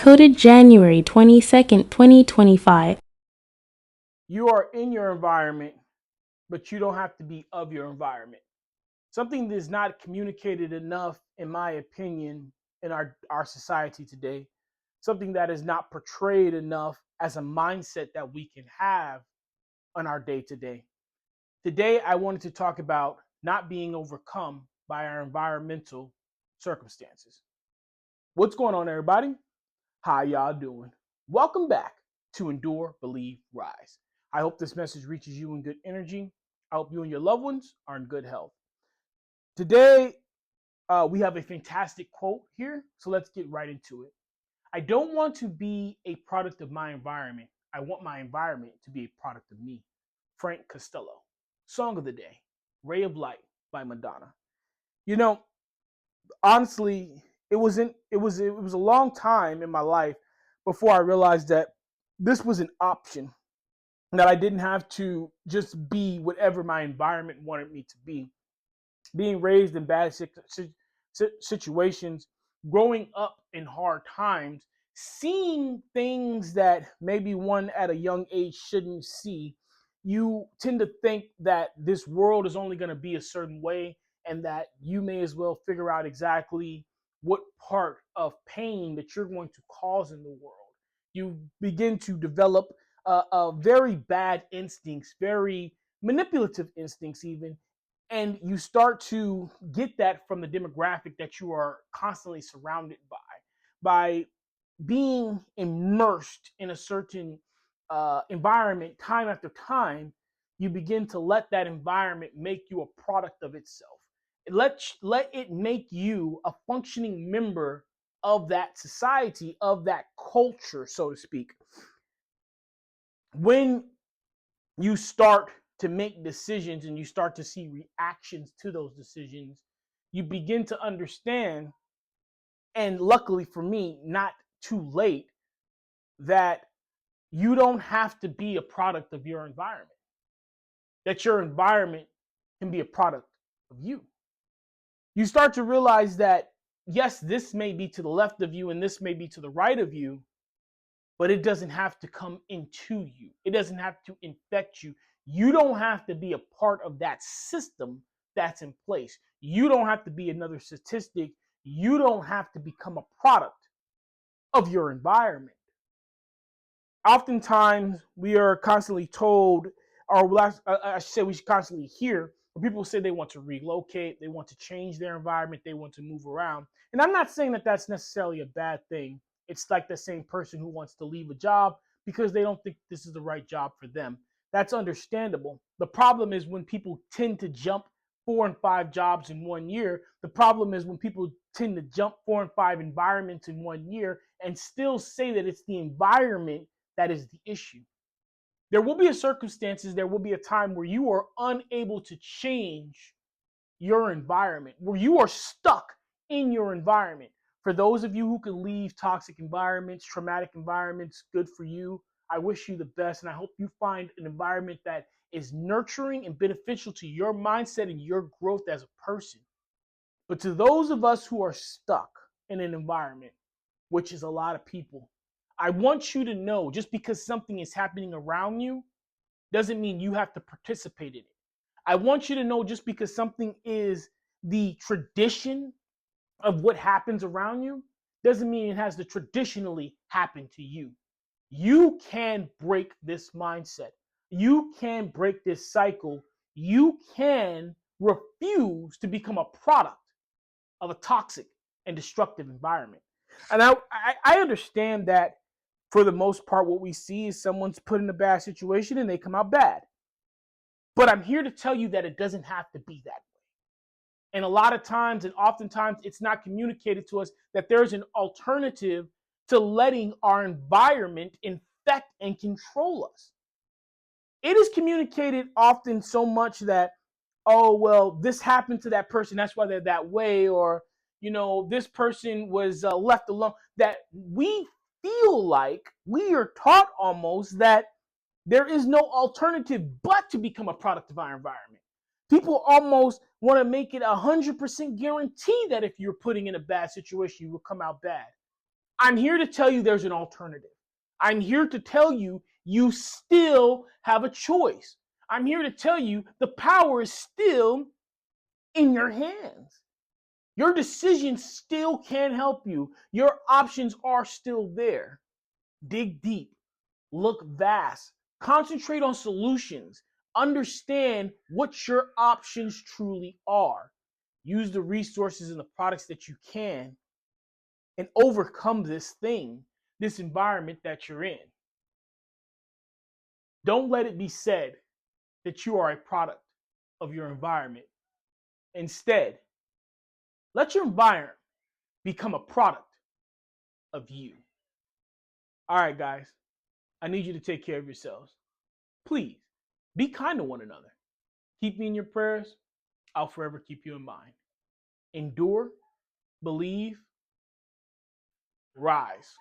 Coded January 22nd, 2025. You are in your environment, but you don't have to be of your environment. Something that is not communicated enough, in my opinion, in our society today. Something that is not portrayed enough as a mindset that we can have on our day to day. Today, I wanted to talk about not being overcome by our environmental circumstances. What's going on, everybody? How y'all doing? Welcome back to Endure, Believe, Rise. I hope this message reaches you in good energy. I hope you and your loved ones are in good health. Today, we have a fantastic quote here, so let's get right into it. I don't want to be a product of my environment. I want my environment to be a product of me. Frank Costello. Song of the day, Ray of Light by Madonna. You know, honestly, it was a long time in my life before I realized that this was an option, that I didn't have to just be whatever my environment wanted me to be. Being raised in bad situations, growing up in hard times, seeing things that maybe one at a young age shouldn't see, you tend to think that this world is only going to be a certain way and that you may as well figure out exactly what part of pain that you're going to cause in the world. You begin to develop very bad instincts, very manipulative instincts, even, and you start to get that from the demographic that you are constantly surrounded by being immersed in a certain environment time after time. You begin to let that environment make you a product of itself. Let it make you a functioning member of that society, of that culture, so to speak. When you start to make decisions and you start to see reactions to those decisions, you begin to understand, and luckily for me, not too late, that you don't have to be a product of your environment, that your environment can be a product of you. You start to realize that, yes, this may be to the left of you and this may be to the right of you, but it doesn't have to come into you. It doesn't have to infect you. You don't have to be a part of that system that's in place. You don't have to be another statistic. You don't have to become a product of your environment. Oftentimes, we are constantly told, or I should say, we should constantly hear, where people say they want to relocate, they want to change their environment, they want to move around. And I'm not saying that that's necessarily a bad thing. It's like the same person who wants to leave a job because they don't think this is the right job for them. That's understandable. The problem is when people tend to jump 4 and 5 jobs in 1 year. The problem is when people tend to jump 4 and 5 environments in 1 year and still say that it's the environment that is the issue. There will be a circumstances, there will be a time where you are unable to change your environment, where you are stuck in your environment. For those of you who can leave toxic environments, traumatic environments, good for you. I wish you the best, and I hope you find an environment that is nurturing and beneficial to your mindset and your growth as a person. But to those of us who are stuck in an environment, which is a lot of people, I want you to know, just because something is happening around you doesn't mean you have to participate in it. I want you to know, just because something is the tradition of what happens around you doesn't mean it has to traditionally happen to you. You can break this mindset. You can break this cycle. You can refuse to become a product of a toxic and destructive environment. And I understand that for the most part, what we see is someone's put in a bad situation and they come out bad. But I'm here to tell you that it doesn't have to be that way. And a lot of times, and oftentimes, it's not communicated to us that there's an alternative to letting our environment infect and control us. It is communicated often so much that, oh, well, this happened to that person, that's why they're that way, or, this person was left alone, that we feel like we are taught almost that there is no alternative but to become a product of our environment. People almost want to make it 100% guarantee that if you're putting in a bad situation, you will come out bad. I'm here to tell you there's an alternative. I'm here to tell you you still have a choice. I'm here to tell you the power is still in your hands. Your decisions still can help you. Your options are still there. Dig deep, look vast, concentrate on solutions, understand what your options truly are. Use the resources and the products that you can and overcome this thing, this environment that you're in. Don't let it be said that you are a product of your environment. Instead, let your environment become a product of you. All right, guys, I need you to take care of yourselves. Please be kind to one another. Keep me in your prayers. I'll forever keep you in mind. Endure, believe, rise.